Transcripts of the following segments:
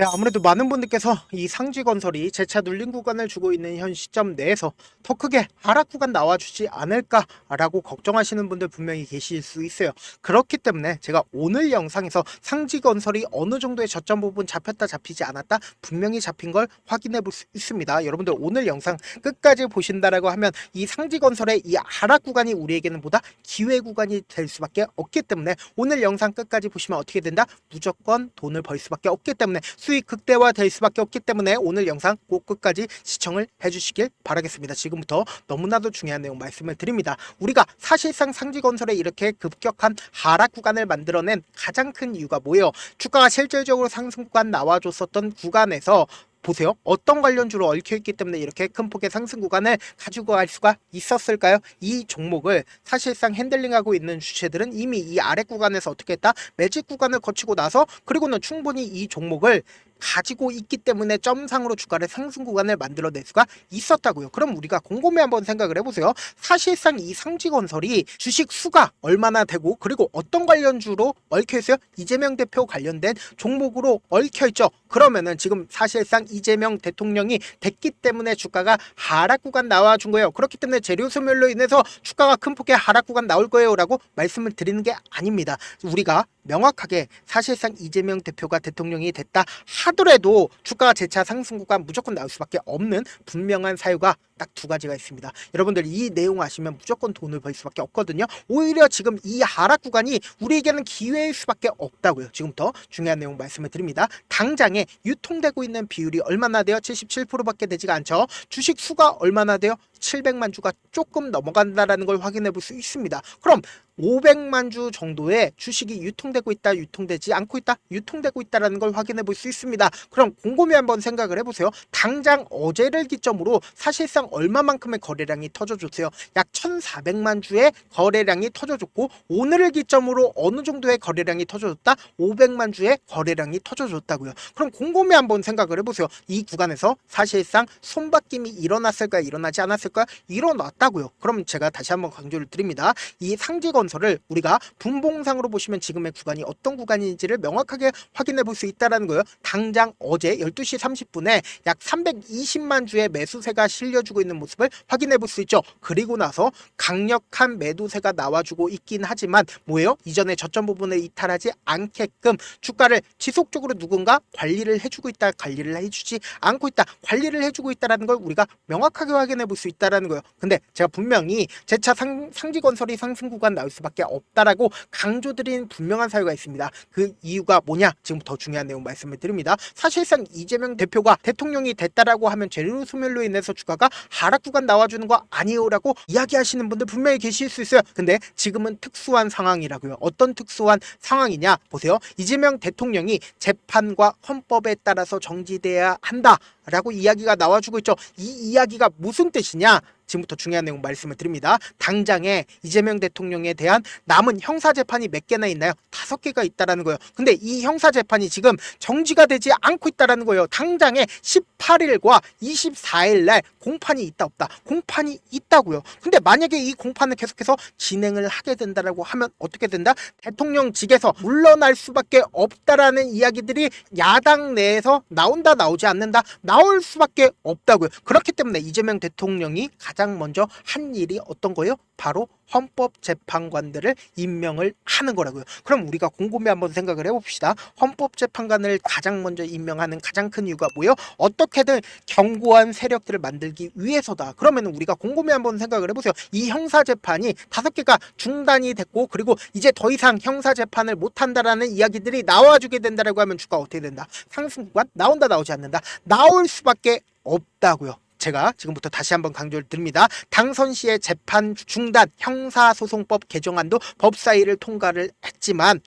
네, 아무래도 많은 분들께서 이 상지건설이 재차 눌림 구간을 주고 있는 현 시점 내에서 더 크게 하락 구간 나와주지 않을까라고 걱정하시는 분들 분명히 계실 수 있어요. 그렇기 때문에 제가 오늘 영상에서 상지건설이 어느 정도의 저점 부분 잡혔다 잡히지 않았다 분명히 잡힌 걸 확인해 볼 수 있습니다. 여러분들 오늘 영상 끝까지 보신다라고 하면 이 상지건설의 이 하락 구간이 우리에게는 보다 기회 구간이 될 수밖에 없기 때문에 오늘 영상 끝까지 보시면 어떻게 된다? 무조건 돈을 벌 수밖에 없기 때문에 수익 극대화 될 수밖에 없기 때문에 오늘 영상 꼭 끝까지 시청을 해주시길 바라겠습니다. 지금부터 너무나도 중요한 내용 말씀을 드립니다. 우리가 사실상 상지건설에 이렇게 급격한 하락 구간을 만들어낸 가장 큰 이유가 뭐예요? 주가가 실질적으로 상승 구간 나와줬었던 구간에서 보세요. 어떤 관련주로 얽혀있기 때문에 이렇게 큰 폭의 상승 구간을 가지고 갈 수가 있었을까요? 이 종목을 사실상 핸들링하고 있는 주체들은 이미 이 아래 구간에서 어떻게 했다? 매직 구간을 거치고 나서 그리고는 충분히 이 종목을 가지고 있기 때문에 점상으로 주가를 상승 구간을 만들어낼 수가 있었다고요. 그럼 우리가 곰곰이 한번 생각을 해보세요. 사실상 이 상지건설이 주식 수가 얼마나 되고 그리고 어떤 관련주로 얽혀있어요? 이재명 대표 관련된 종목으로 얽혀있죠. 그러면은 지금 사실상 이재명 대통령이 됐기 때문에 주가가 하락 구간 나와준 거예요. 그렇기 때문에 재료 소멸로 인해서 주가가 큰 폭의 하락 구간 나올 거예요 라고 말씀을 드리는 게 아닙니다. 우리가 명확하게 사실상 이재명 대표가 대통령이 됐다 하더라도 주가가 재차 상승 구간 무조건 나올 수밖에 없는 분명한 사유가 딱 두 가지가 있습니다. 여러분들 이 내용 아시면 무조건 돈을 벌 수밖에 없거든요. 오히려 지금 이 하락 구간이 우리에게는 기회일 수밖에 없다고요. 지금부터 중요한 내용 말씀을 드립니다. 당장에 유통되고 있는 비율이 얼마나 돼요? 77%밖에 되지가 않죠. 주식 수가 얼마나 돼요? 700만 주가 조금 넘어간다라는 걸 확인해 볼 수 있습니다. 그럼 500만 주 정도의 주식이 유통되고 있다, 유통되지 않고 있다, 유통되고 있다라는 걸 확인해 볼 수 있습니다. 그럼 곰곰이 한번 생각을 해보세요. 당장 어제를 기점으로 사실상 얼마만큼의 거래량이 터져줬어요? 약 1,400만 주의 거래량이 터져줬고 오늘을 기점으로 어느 정도의 거래량이 터져줬다? 500만 주의 거래량이 터져줬다고요. 그럼 곰곰이 한번 생각을 해보세요. 이 구간에서 사실상 손바뀜이 일어났을까요? 일어나지 않았을까요? 일어났다고요. 그럼 제가 다시 한번 강조를 드립니다. 이 상지건설을 우리가 분봉상으로 보시면 지금의 구간이 어떤 구간인지를 명확하게 확인해 볼 수 있다는 거예요. 당장 어제 12시 30분에 약 320만 주의 매수세가 실려주고 있는 모습을 확인해 볼 수 있죠. 그리고 나서 강력한 매도세가 나와주고 있긴 하지만 뭐예요? 이전에 저점 부분을 이탈하지 않게끔 주가를 지속적으로 누군가 관리를 해주고 있다, 관리를 해주지 않고 있다, 관리를 해주고 있다는 걸 우리가 명확하게 확인해 볼 수 있다는 거예요. 근데 제가 분명히 재차 상지건설이 상승 구간 나올 수밖에 없다라고 강조드린 분명한 사유가 있습니다. 그 이유가 뭐냐? 지금 더 중요한 내용 말씀을 드립니다. 사실상 이재명 대표가 대통령이 됐다라고 하면 재료 소멸로 인해서 주가가 하락 구간 나와주는 거 아니에요라고 이야기하시는 분들 분명히 계실 수 있어요. 근데 지금은 특수한 상황이라고요. 어떤 특수한 상황이냐? 보세요. 이재명 대통령이 재판과 헌법에 따라서 정지돼야 한다라고 이야기가 나와주고 있죠. 이 이야기가 무슨 뜻이냐? 지금부터 중요한 내용 말씀을 드립니다. 당장에 이재명 대통령에 대한 남은 형사재판이 몇 개나 있나요? 5개가 있다라는 거예요. 근데 이 형사재판이 지금 정지가 되지 않고 있다라는 거예요. 당장에 18일과 24일 날 공판이 있다 없다? 공판이 있다고요. 근데 만약에 이 공판을 계속해서 진행을 하게 된다라고 하면 어떻게 된다? 대통령직에서 물러날 수밖에 없다라는 이야기들이 야당 내에서 나온다 나오지 않는다? 나올 수밖에 없다고요. 그렇기 때문에 이재명 대통령이 가장 먼저 한 일이 어떤 거예요? 바로 헌법재판관들을 임명을 하는 거라고요. 그럼 우리가 곰곰이 한번 생각을 해봅시다. 헌법재판관을 가장 먼저 임명하는 가장 큰 이유가 뭐예요? 어떻게든 견고한 세력들을 만들기 위해서다. 그러면 우리가 곰곰이 한번 생각을 해보세요. 이 형사재판이 5개가 중단이 됐고 그리고 이제 더 이상 형사재판을 못한다라는 이야기들이 나와주게 된다라고 하면 주가가 어떻게 된다? 상승 구간 나온다 나오지 않는다? 나올 수밖에 없다고요. 제가 지금부터 다시 한번 강조를 드립니다. 당선 시에 재판 중단 형사소송법 개정안도 법사위를 통과를 했지만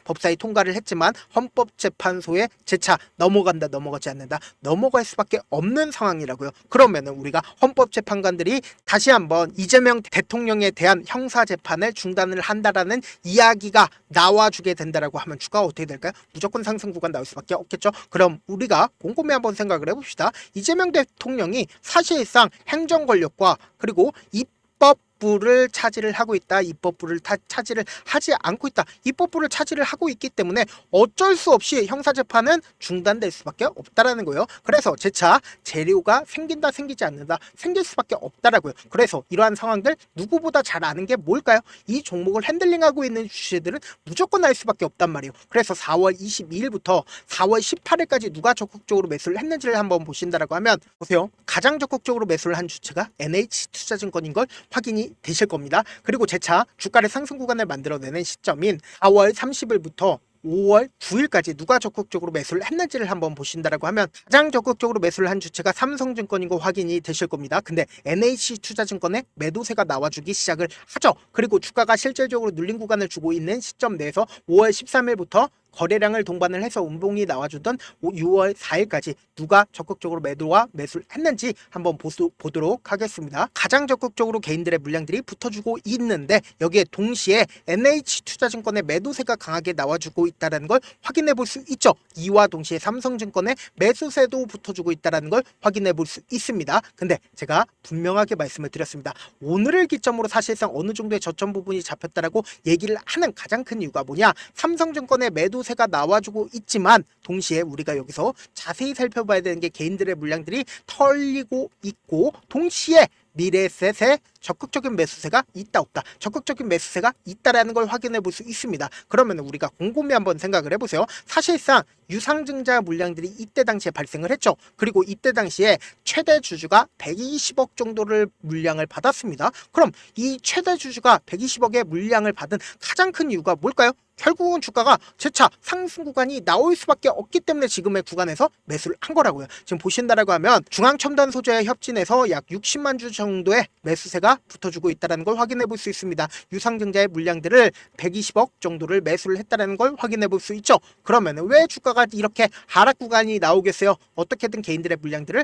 법사위 통과를 했지만 헌법재판소에 재차 넘어간다 넘어가지 않는다 넘어갈 수밖에 없는 상황이라고요. 그러면은 우리가 헌법재판관들이 다시 한번 이재명 대통령에 대한 형사재판을 중단을 한다라는 이야기가 나와주게 된다라고 하면 주가가 어떻게 될까요? 무조건 상승 구간 나올 수밖에 없겠죠. 그럼 우리가 곰곰이 한번 생각을 해봅시다. 이재명 대통령이 사실상 행정 권력과 그리고 입법 입법부를 차지를 하고 있다, 입법부를 차지를 하지 않고 있다, 입법부를 차지를 하고 있기 때문에 어쩔 수 없이 형사재판은 중단될 수밖에 없다라는 거예요. 그래서 재차 재료가 생긴다, 생기지 않는다, 생길 수밖에 없다라고요. 그래서 이러한 상황들 누구보다 잘 아는 게 뭘까요? 이 종목을 핸들링하고 있는 주식들은 무조건 날 수밖에 없단 말이에요. 그래서 4월 22일부터 4월 18일까지 누가 적극적으로 매수를 했는지를 한번 보신다라고 하면, 보세요. 가장 적극적으로 매수를 한 주체가 NH투자증권인 걸 확인이 되실 겁니다. 그리고 재차 주가를 상승 구간을 만들어내는 시점인 4월 30일부터 5월 9일까지 누가 적극적으로 매수를 했는지를 한번 보신다라고 하면, 가장 적극적으로 매수를 한 주체가 삼성증권인 거 확인이 되실 겁니다. 근데 NH투자증권에 매도세가 나와주기 시작을 하죠. 그리고 주가가 실질적으로 눌린 구간을 주고 있는 시점 내에서 5월 13일부터 거래량을 동반을 해서 운봉이 나와주던 6월 4일까지 누가 적극적으로 매도와 매수를 했는지 한번 보도록 하겠습니다. 가장 적극적으로 개인들의 물량들이 붙어주고 있는데, 여기에 동시에 NH투자증권의 매도세가 강하게 나와주고 있다는 걸 확인해 볼 수 있죠. 이와 동시에 삼성증권의 매수세도 붙어주고 있다는 걸 확인해 볼 수 있습니다. 근데 제가 분명하게 말씀을 드렸습니다. 오늘을 기점으로 사실상 어느 정도의 저점 부분이 잡혔다라고 얘기를 하는 가장 큰 이유가 뭐냐, 삼성증권의 매도세가 나와주고 있지만 동시에 우리가 여기서 자세히 살펴봐야 되는 게 개인들의 물량들이 털리고 있고, 동시에 미래셋의 적극적인 매수세가 있다 없다, 적극적인 매수세가 있다라는 걸 확인해 볼 수 있습니다. 그러면 우리가 곰곰이 한번 생각을 해보세요. 사실상 유상증자 물량들이 이때 당시에 발생을 했죠. 그리고 이때 당시에 최대 주주가 120억 정도를 물량을 받았습니다. 그럼 이 최대 주주가 120억의 물량을 받은 가장 큰 이유가 뭘까요? 결국은 주가가 재차 상승 구간이 나올 수밖에 없기 때문에 지금의 구간에서 매수를 한 거라고요. 지금 보신다라고 하면 중앙첨단 소재 협진에서 약 60만 주 정도의 매수세가 붙어주고 있다는 걸 확인해 볼 수 있습니다. 유상증자의 물량들을 120억 정도를 매수를 했다는 걸 확인해 볼 수 있죠. 그러면 왜 주가가 이렇게 하락 구간이 나오겠어요? 어떻게든 개인들의 물량들을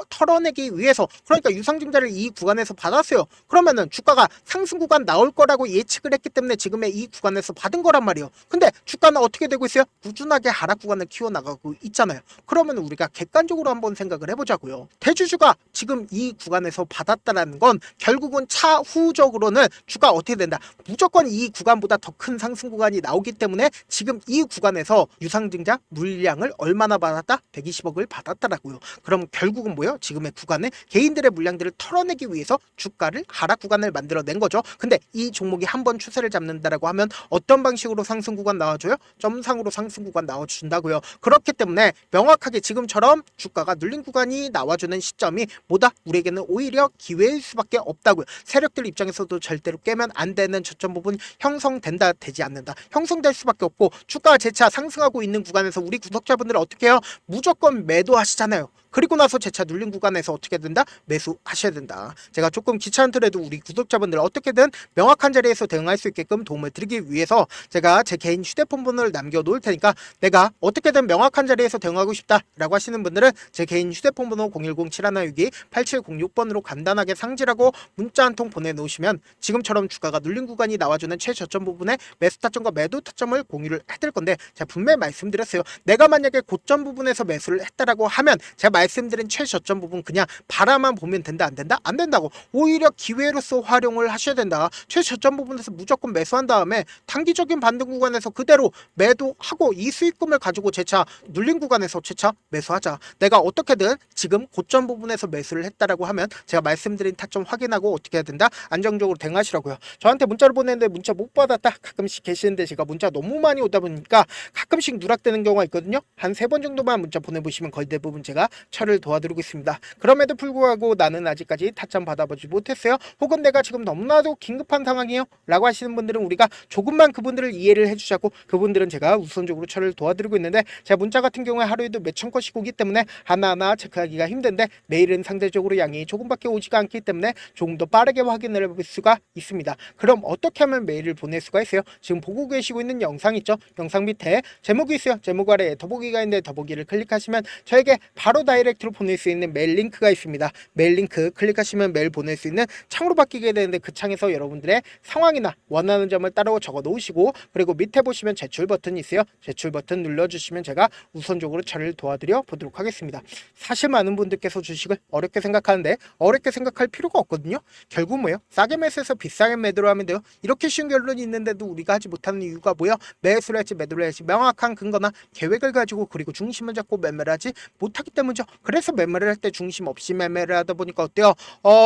털어내기 위해서, 그러니까 유상증자를 이 구간에서 받았어요. 그러면은 주가가 상승 구간 나올 거라고 예측을 했기 때문에 지금의 이 구간에서 받은 거란 말이에요. 근데 주가는 어떻게 되고 있어요? 꾸준하게 하락 구간을 키워나가고 있잖아요. 그러면 우리가 객관적으로 한번 생각을 해보자고요. 대주주가 지금 이 구간에서 받았다는 건 결국은 차후적으로는 주가 어떻게 된다, 무조건 이 구간보다 더 큰 상승 구간이 나오기 때문에 지금 이 구간에서 유상증자 물량을 얼마나 받았다? 120억을 받았다라고요. 그럼 결국은 뭐예요? 지금의 구간에 개인들의 물량들을 털어내기 위해서 주가를 하락 구간을 만들어낸 거죠. 근데 이 종목이 한번 추세를 잡는다라고 하면 어떤 방식으로 상승 구간 나와줘요? 점상으로 상승 구간 나와준다고요. 그렇기 때문에 명확하게 지금처럼 주가가 눌린 구간이 나와주는 시점이 뭐다? 우리에게는 오히려 기회일 수밖에 없다고요. 세력들 입장에서도 절대로 깨면 안 되는 저점 부분 형성된다, 되지 않는다, 형성될 수밖에 없고, 주가가 재차 상승하고 있는 구간에서 우리 구독자분들은 어떻게 해요? 무조건 매도하시잖아요. 그리고 나서 재차 눌린 구간에서 어떻게 된다? 매수하셔야 된다. 제가 조금 귀찮더라도 우리 구독자분들 어떻게든 명확한 자리에서 대응할 수 있게끔 도움을 드리기 위해서 제가 제 개인 휴대폰 번호를 남겨놓을 테니까, 내가 어떻게든 명확한 자리에서 대응하고 싶다라고 하시는 분들은 제 개인 휴대폰 번호 010-7162-8706번으로 간단하게 상지라고 문자 한 통 보내놓으시면 지금처럼 주가가 눌린 구간이 나와주는 최저점 부분에 매수 타점과 매도 타점을 공유를 해드릴 건데, 제가 분명히 말씀드렸어요. 내가 만약에 고점 부분에서 매수를 했다라고 하면 제가 말씀드린 최저점 부분 그냥 바라만 보면 된다, 안 된다? 안 된다고. 오히려 기회로서 활용을 하셔야 된다. 최저점 부분에서 무조건 매수한 다음에 단기적인 반등 구간에서 그대로 매도하고 이 수익금을 가지고 재차 눌린 구간에서 재차 매수하자. 내가 어떻게든 지금 고점 부분에서 매수를 했다라고 하면 제가 말씀드린 타점 확인하고 어떻게 해야 된다? 안정적으로 대응하시라고요. 저한테 문자를 보냈는데 문자 못 받았다 가끔씩 계시는데, 제가 문자 너무 많이 오다 보니까 가끔씩 누락되는 경우가 있거든요. 한 3번 정도만 문자 보내보시면 거의 대부분 제가 처리를 도와드리고 있습니다. 그럼에도 불구하고 나는 아직까지 타점 받아보지 못했어요, 혹은 내가 지금 너무나도 긴급한 상황이에요 라고 하시는 분들은 우리가 조금만 그분들을 이해를 해주자고, 그분들은 제가 우선적으로 처리를 도와드리고 있는데, 제가 문자 같은 경우에 하루에도 몇천 건씩 오기 때문에 하나하나 체크하기가 힘든데, 메일은 상대적으로 양이 조금밖에 오지가 않기 때문에 조금 더 빠르게 확인을 해볼 수가 있습니다. 그럼 어떻게 하면 메일을 보낼 수가 있어요? 지금 보고 계시고 있는 영상 있죠? 영상 밑에 제목이 있어요. 제목 아래에 더보기가 있는데 더보기를 클릭하시면 저에게 바로 다이렉트로 보낼 수 있는 메일 링크가 있습니다. 메일 링크 클릭하시면 메일 보낼 수 있는 창으로 바뀌게 되는데, 그 창에서 여러분들의 상황이나 원하는 점을 따로 적어 놓으시고, 그리고 밑에 보시면 제출 버튼이 있어요. 제출 버튼 눌러주시면 제가 우선적으로 처리를 도와드려 보도록 하겠습니다. 사실 많은 분들께서 주식을 어렵게 생각하는데 어렵게 생각할 필요가 없거든요. 결국 뭐예요? 싸게 매수해서 비싸게 매도를 하면 돼요. 이렇게 쉬운 결론이 있는데도 우리가 하지 못하는 이유가 뭐예요? 매수를 할지 매도를 할지 명확한 근거나 계획을 가지고, 그리고 중심을 잡고 매매를 하지 못하기 때문이죠. 그래서 매매를 할 때 중심 없이 매매를 하다 보니까 어때요?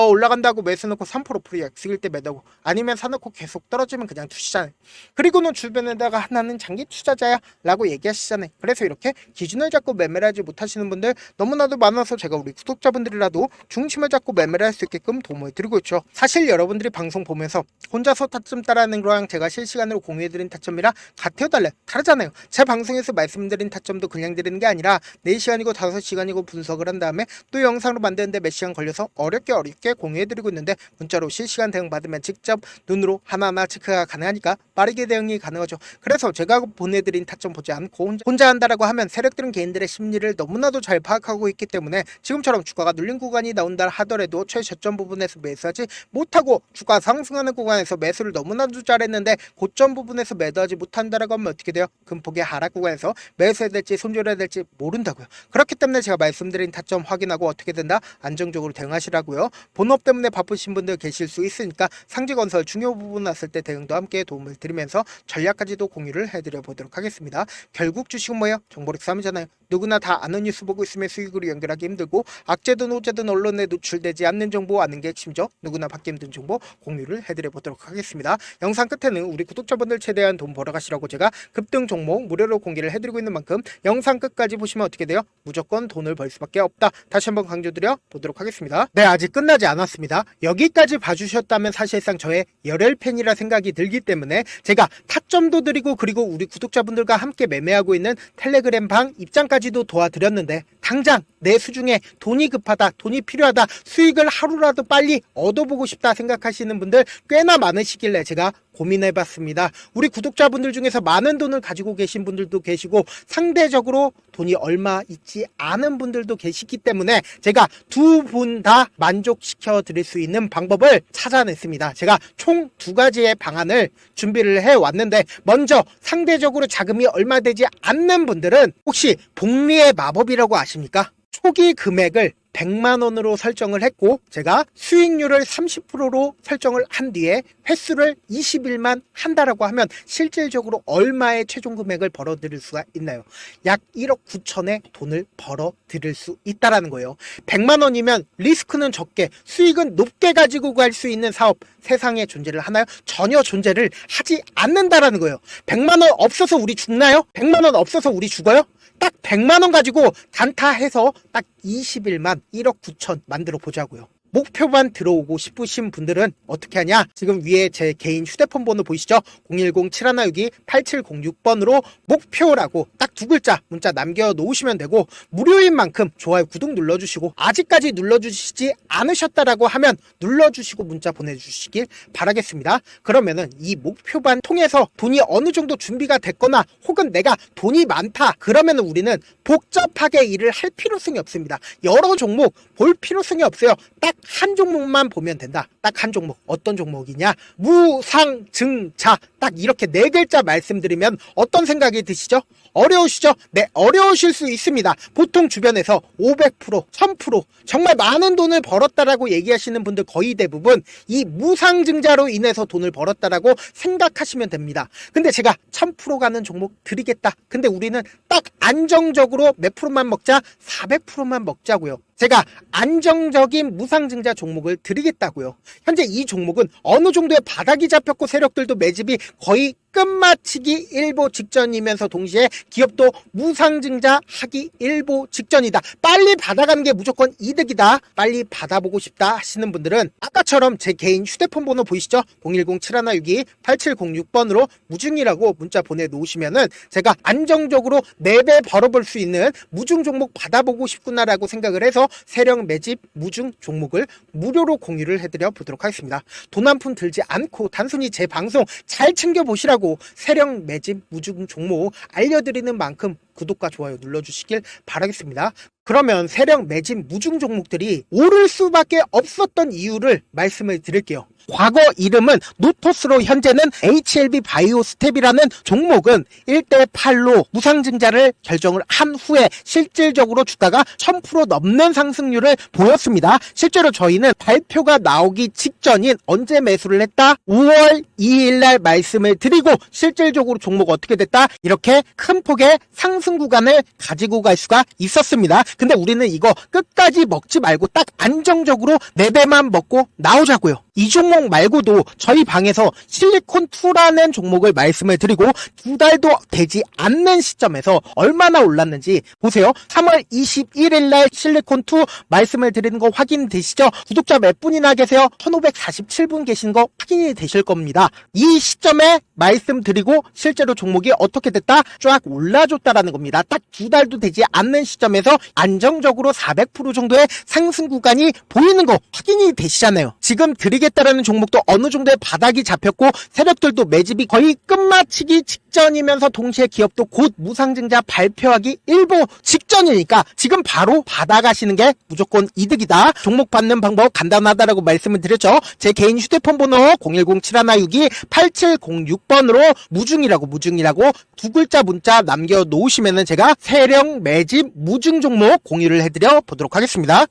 올라간다고 매수 넣고 3% X일 때 매도고, 아니면 사놓고 계속 떨어지면 그냥 투시잖아요. 그리고는 주변에다가 하나는 장기 투자자야 라고 얘기하시잖아요. 그래서 이렇게 기준을 잡고 매매를 하지 못하시는 분들 너무나도 많아서 제가 우리 구독자분들이라도 중심을 잡고 매매를 할 수 있게끔 도움을 드리고 있죠. 사실 여러분들이 방송 보면서 혼자서 타점 따라하는 거랑 제가 실시간으로 공유해드린 타점이랑 같아요, 달라요? 다르잖아요. 제 방송에서 말씀드린 타점도 그냥 드리는 게 아니라 4시간이고 5시간이고 분석을 한 다음에 또 영상으로 만드는데 몇 시간 걸려서 어렵게 공유해드리고 있는데, 문자로 실시간 대응 받으면 직접 눈으로 하나하나 체크가 가능하니까 빠르게 대응이 가능하죠. 그래서 제가 보내드린 타점 보지 않고 혼자 한다라고 하면 세력들은 개인들의 심리를 너무나도 잘 파악하고 있기 때문에 지금처럼 주가가 눌린 구간이 나온다 하더라도 최저점 부분에서 매수하지 못하고, 주가 상승하는 구간에서 매수를 너무나도 잘했는데 고점 부분에서 매도하지 못한다라고 하면 어떻게 돼요? 금폭의 하락 구간에서 매수해야 될지 손절해야 될지 모른다고요. 그렇기 때문에 제가 말씀드린 타점 확인하고 어떻게 된다? 안정적으로 대응하시라고요. 본업 때문에 바쁘신 분들 계실 수 있으니까 상지건설 중요 부분 났을 때 대응도 함께 도움을 드리면서 전략까지도 공유를 해드려 보도록 하겠습니다. 결국 주식은 뭐예요? 정보력 싸움이잖아요. 누구나 다 아는 뉴스 보고 있으면 수익으로 연결하기 힘들고, 악재든 호재든 언론에 노출되지 않는 정보 아는 게 핵심이죠. 누구나 받기 힘든 정보 공유를 해드려 보도록 하겠습니다. 영상 끝에는 우리 구독자분들 최대한 돈 벌어가시라고 제가 급등 종목 무료로 공개를 해드리고 있는 만큼 영상 끝까지 보시면 어떻게 돼요? 무조건 돈을 벌 수밖에 없다. 다시 한번 강조드려 보도록 하겠습니다. 네, 아직 끝나지 않았습니다. 여기까지 봐주셨다면 사실상 저의 열혈 팬이라 생각이 들기 때문에 제가 타점도 드리고, 그리고 우리 구독자분들과 함께 매매하고 있는 텔레그램 방 입장까지도 도와드렸는데, 당장 내 수중에 돈이 급하다, 돈이 필요하다, 수익을 하루라도 빨리 얻어보고 싶다 생각하시는 분들 꽤나 많으시길래 제가 고민해봤습니다. 우리 구독자분들 중에서 많은 돈을 가지고 계신 분들도 계시고, 상대적으로 돈이 얼마 있지 않은 분들도 계시기 때문에 제가 두 분 다 만족시켜 드릴 수 있는 방법을 찾아냈습니다. 제가 총 2가지의 방안을 준비를 해왔는데, 먼저 상대적으로 자금이 얼마 되지 않는 분들은 혹시 복리의 마법이라고 아십니까? 초기 금액을 100만원으로 설정을 했고, 제가 수익률을 30%로 설정을 한 뒤에 횟수를 20일만 한다라고 하면 실질적으로 얼마의 최종 금액을 벌어들일 수가 있나요? 약 1억 9천의 돈을 벌어들일 수 있다라는 거예요. 100만원이면 리스크는 적게 수익은 높게 가지고 갈 수 있는 사업 세상에 존재를 하나요? 전혀 존재를 하지 않는다라는 거예요. 100만원 없어서 우리 죽나요? 100만원 없어서 우리 죽어요? 딱 100만원 가지고 단타해서 딱 20일만 1억 9천 만들어 보자고요. 목표만 들어오고 싶으신 분들은 어떻게 하냐? 지금 위에 제 개인 휴대폰 번호 보이시죠? 010-7162-8706번으로 목표라고 딱 2글자 문자 남겨놓으시면 되고, 무료인 만큼 좋아요, 구독 눌러주시고, 아직까지 눌러주시지 않으셨다라고 하면 눌러주시고 문자 보내주시길 바라겠습니다. 그러면은 이 목표반 통해서 돈이 어느 정도 준비가 됐거나, 혹은 내가 돈이 많다 그러면은 우리는 복잡하게 일을 할 필요성이 없습니다. 여러 종목 볼 필요성이 없어요. 딱 한 종목만 보면 된다. 딱 한 종목. 어떤 종목이냐? 무상증자. 딱 이렇게 4글자 말씀드리면 어떤 생각이 드시죠? 어려우시죠? 네, 어려우실 수 있습니다. 보통 주변에서 500%, 1000% 정말 많은 돈을 벌었다라고 얘기하시는 분들 거의 대부분 이 무상증자로 인해서 돈을 벌었다라고 생각하시면 됩니다. 근데 제가 1000% 가는 종목 드리겠다. 근데 우리는 딱 안정적으로 몇 프로만 먹자? 400%만 먹자고요. 제가 안정적인 무상증자 종목을 드리겠다고요. 현재 이 종목은 어느 정도의 바닥이 잡혔고 세력들도 매집이 거의 끝마치기 일보 직전이면서 동시에 기업도 무상증자 하기 일보 직전이다. 빨리 받아가는 게 무조건 이득이다. 빨리 받아보고 싶다 하시는 분들은 아까처럼 제 개인 휴대폰 번호 보이시죠? 010-7162-8706번으로 무중이라고 문자 보내놓으시면은 제가 안정적으로 4배 벌어볼 수 있는 무중 종목 받아보고 싶구나라고 생각을 해서 세력 매집 무중 종목을 무료로 공유를 해드려 보도록 하겠습니다. 돈 한 푼 들지 않고 단순히 제 방송 잘 챙겨보시라고 세력 매집 무중 종목 알려드리는 만큼 구독과 좋아요 눌러주시길 바라겠습니다. 그러면 세력 매집 무중 종목들이 오를 수밖에 없었던 이유를 말씀을 드릴게요. 과거 이름은 노토스로 현재는 HLB 바이오스텝이라는 종목은 1대8로 무상증자를 결정을 한 후에 실질적으로 주가가 1000% 넘는 상승률을 보였습니다. 실제로 저희는 발표가 나오기 직전인 언제 매수를 했다? 5월 2일날 말씀을 드리고 실질적으로 종목 어떻게 됐다? 이렇게 큰 폭의 상승 구간을 가지고 갈 수가 있었습니다. 근데 우리는 이거 끝까지 먹지 말고 딱 안정적으로 4배만 먹고 나오자고요. 이 종목 말고도 저희 방에서 실리콘2라는 종목을 말씀을 드리고 2달도 되지 않는 시점에서 얼마나 올랐는지 보세요. 3월 21일 날 실리콘2 말씀을 드리는 거 확인되시죠? 구독자 몇 분이나 계세요? 1547분 계신 거 확인이 되실 겁니다. 이 시점에 말씀드리고 실제로 종목이 어떻게 됐다? 쫙 올라줬다라는 겁니다. 딱 2달도 되지 않는 시점에서 안정적으로 400% 정도의 상승 구간이 보이는 거 확인이 되시잖아요. 지금 드리겠다라는 종목도 어느 정도의 바닥이 잡혔고 세력들도 매집이 거의 끝마치기 직전이면서 동시에 기업도 곧 무상증자 발표하기 일보 직전이니까 지금 바로 받아가시는 게 무조건 이득이다. 종목 받는 방법 간단하다라고 말씀을 드렸죠. 제 개인 휴대폰 번호 010-7162-8706번으로 무중이라고 두 글자 문자 남겨놓으시면은 제가 세력 매집 무중 종목 공유를 해드려 보도록 하겠습니다.